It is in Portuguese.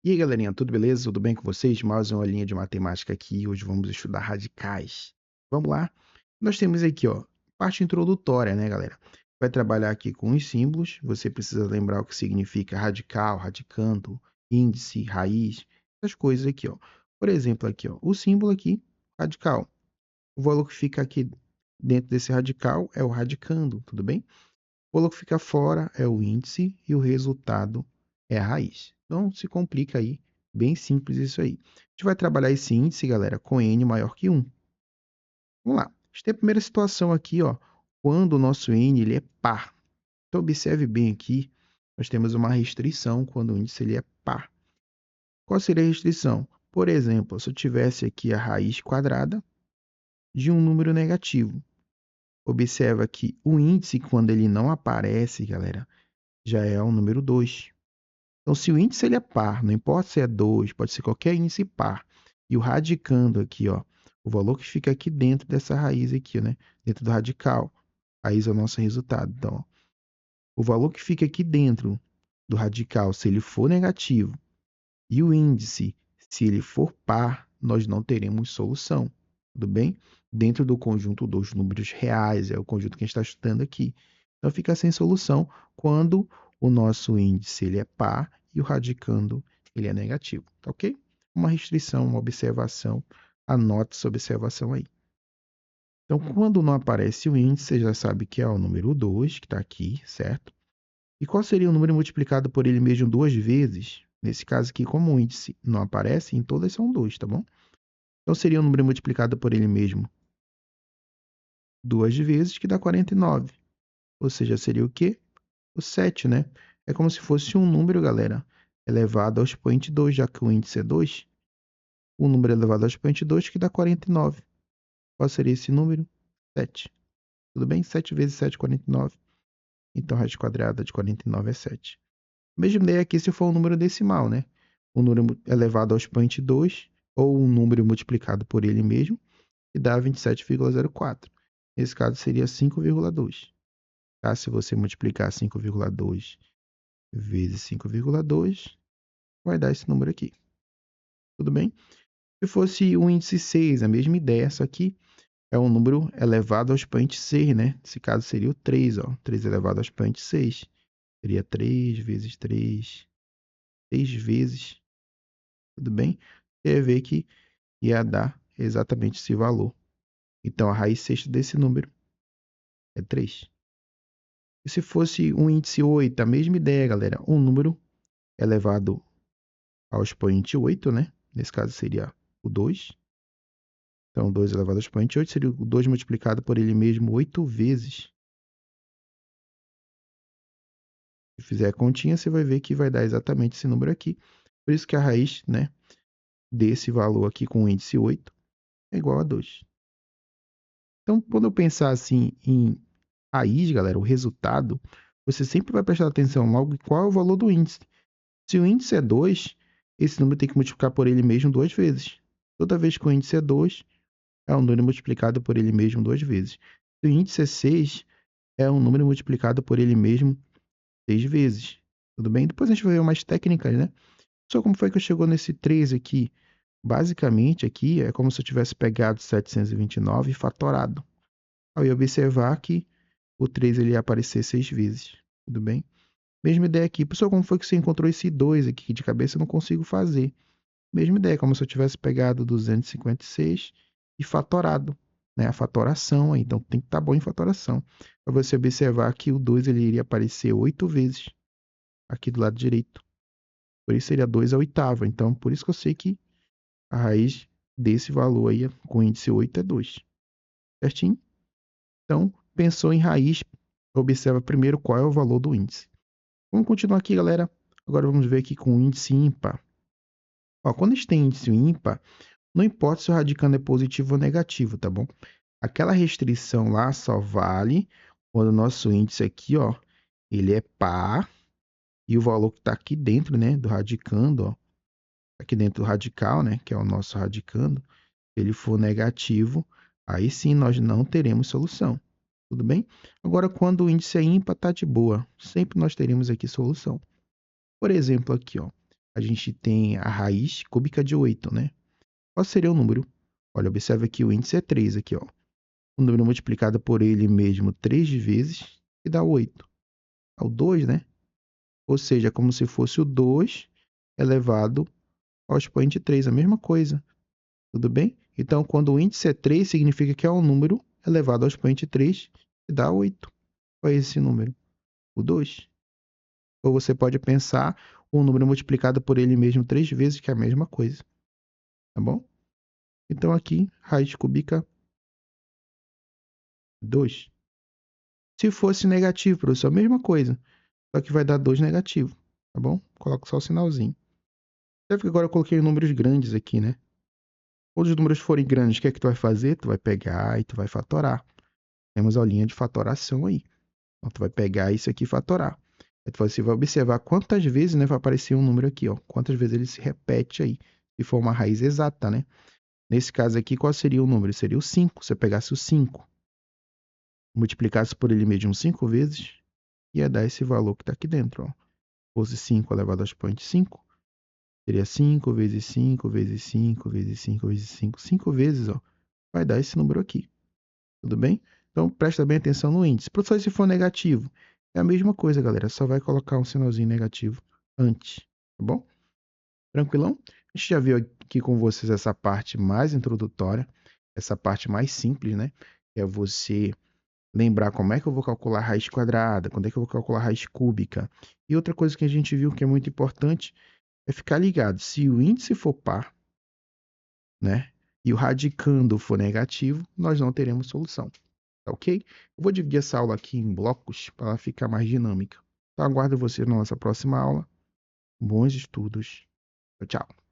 E aí, galerinha, tudo beleza? Tudo bem com vocês? Mais uma aulinha de matemática aqui. Hoje vamos estudar radicais. Vamos lá? Nós temos aqui, ó, parte introdutória, né, galera? Vai trabalhar aqui com os símbolos. Você precisa lembrar o que significa radical, radicando, índice, raiz, essas coisas aqui, ó. Por exemplo, aqui, ó, o símbolo aqui, radical. O valor que fica aqui dentro desse radical é o radicando, tudo bem? O valor que fica fora é o índice e o resultado é a raiz. Então, se complica aí, bem simples isso aí. A gente vai trabalhar esse índice, galera, com n maior que 1. Vamos lá. A gente tem a primeira situação aqui, ó, quando o nosso n ele é par. Então, observe bem aqui, nós temos uma restrição quando o índice ele é par. Qual seria a restrição? Por exemplo, se eu tivesse aqui a raiz quadrada de um número negativo. Observa que o índice, quando ele não aparece, galera, já é o número 2. Então, se o índice ele é par, não importa se é 2, pode ser qualquer índice par, e o radicando aqui, ó, o valor que fica aqui dentro dessa raiz aqui, né, dentro do radical, raiz é o nosso resultado. Então, ó, o valor que fica aqui dentro do radical, se ele for negativo, e o índice, se ele for par, nós não teremos solução, tudo bem? Dentro do conjunto dos números reais, é o conjunto que a gente está estudando aqui. Então, fica sem solução quando o nosso índice ele é par e o radicando ele é negativo, tá ok? Uma restrição, uma observação, anote essa observação aí. Então, quando não aparece o índice, você já sabe que é o número 2, que está aqui, certo? E qual seria o número multiplicado por ele mesmo duas vezes? Nesse caso aqui, como o índice não aparece, em todas são 2, tá bom? Então, seria o número multiplicado por ele mesmo duas vezes, que dá 49. Ou seja, seria o quê? O 7, né? É como se fosse um número, galera, elevado ao expoente 2, já que o índice é 2. O número elevado ao expoente 2, que dá 49. Qual seria esse número? 7. Tudo bem? 7 vezes 7, 49. Então, a raiz quadrada de 49 é 7. Mesmo ideia aqui se for um número decimal, né? Um número elevado ao expoente 2, ou um número multiplicado por ele mesmo, que dá 27,04. Nesse caso, seria 5,2. Tá? Se você multiplicar 5,2 vezes 5,2, vai dar esse número aqui. Tudo bem? Se fosse um índice 6, a mesma ideia, só que é um número elevado ao expoente 6, né? Nesse caso, seria o 3, ó. 3 elevado ao expoente 6. Seria 3 vezes 3, 6 vezes. Tudo bem? Você vai ver que ia dar exatamente esse valor. Então, a raiz sexta desse número é 3. E se fosse um índice 8, a mesma ideia, galera. Um número elevado ao expoente 8, né? Nesse caso seria o 2. Então, 2 elevado ao expoente 8 seria o 2 multiplicado por ele mesmo 8 vezes. Se fizer a continha, você vai ver que vai dar exatamente esse número aqui. Por isso que a raiz, né, desse valor aqui com o índice 8 é igual a 2. Então, quando eu pensar assim em raiz, galera, o resultado, você sempre vai prestar atenção logo em qual é o valor do índice. Se o índice é 2, esse número tem que multiplicar por ele mesmo duas vezes. Toda vez que o índice é 2, é um número multiplicado por ele mesmo duas vezes. Se o índice é 6, é um número multiplicado por ele mesmo 6 vezes. Tudo bem? Depois a gente vai ver umas técnicas, né? Só como foi que eu chegou nesse 3 aqui? Basicamente, aqui é como se eu tivesse pegado 729 e fatorado. Ao observar que o 3 ele ia aparecer 6 vezes. Tudo bem? Mesma ideia aqui. Pessoal, como foi que você encontrou esse 2 aqui? De cabeça eu não consigo fazer. Mesma ideia, como se eu tivesse pegado 256 e fatorado, né? A fatoração aí. Então, tem que estar bom em fatoração. Para você observar que o 2 ele iria aparecer 8 vezes aqui do lado direito. Por isso seria 2 à oitava. Então, por isso que eu sei que a raiz desse valor aí, com índice 8, é 2. Certinho? Então, pensou em raiz, observa primeiro qual é o valor do índice. Vamos continuar aqui, galera. Agora vamos ver aqui com o índice ímpar. Ó, quando a gente tem índice ímpar, não importa se o radicando é positivo ou negativo, tá bom? Aquela restrição lá só vale quando o nosso índice aqui, ó, ele é par e o valor que está aqui dentro, né, do radicando, ó, aqui dentro do radical, né, que é o nosso radicando, se ele for negativo, aí sim nós não teremos solução. Tudo bem? Agora, quando o índice é ímpar, tá de boa. Sempre nós teremos aqui solução. Por exemplo, aqui, ó, a gente tem a raiz cúbica de 8, né? Qual seria o número? Olha, observa que o índice é 3 aqui, ó. O número multiplicado por ele mesmo 3 vezes e dá 8. É o 2, né? Ou seja, é como se fosse o 2 elevado ao expoente 3, a mesma coisa. Tudo bem? Então, quando o índice é 3, significa que é um número elevado ao expoente 3 e dá 8. Qual é esse número? O 2. Ou você pode pensar o número multiplicado por ele mesmo 3 vezes, que é a mesma coisa. Tá bom? Então, aqui, raiz cúbica 2. Se fosse negativo, professor, a mesma coisa. Só que vai dar 2 negativo. Tá bom? Coloco só o sinalzinho. Deve que agora eu coloquei números grandes aqui, né? Quando os números forem grandes, o que é que tu vai fazer? Tu vai pegar e tu vai fatorar. Temos a aulinha de fatoração aí. Então, tu vai pegar isso aqui e fatorar. Aí você vai observar quantas vezes, né, vai aparecer um número aqui, ó. Quantas vezes ele se repete aí. Se for uma raiz exata, né? Nesse caso aqui, qual seria o número? Seria o 5. Se eu pegasse o 5, multiplicasse por ele mesmo 5 vezes, ia dar esse valor que está aqui dentro, ó. Fosse 5 elevado ao expoente 5, seria 5 vezes 5 vezes 5 vezes 5 vezes 5. 5 vezes, ó, vai dar esse número aqui. Tudo bem? Então, presta bem atenção no índice. Professor, se for negativo, é a mesma coisa, galera. Só vai colocar um sinalzinho negativo antes, tá bom? Tranquilão? A gente já viu aqui com vocês essa parte mais introdutória, essa parte mais simples, né? Que é você lembrar como é que eu vou calcular raiz quadrada, quando é que eu vou calcular raiz cúbica. E outra coisa que a gente viu que é muito importante é ficar ligado. Se o índice for par, né? E o radicando for negativo, nós não teremos solução. Tá ok? Eu vou dividir essa aula aqui em blocos para ela ficar mais dinâmica. Então, aguardo você na nossa próxima aula. Bons estudos. Tchau, tchau.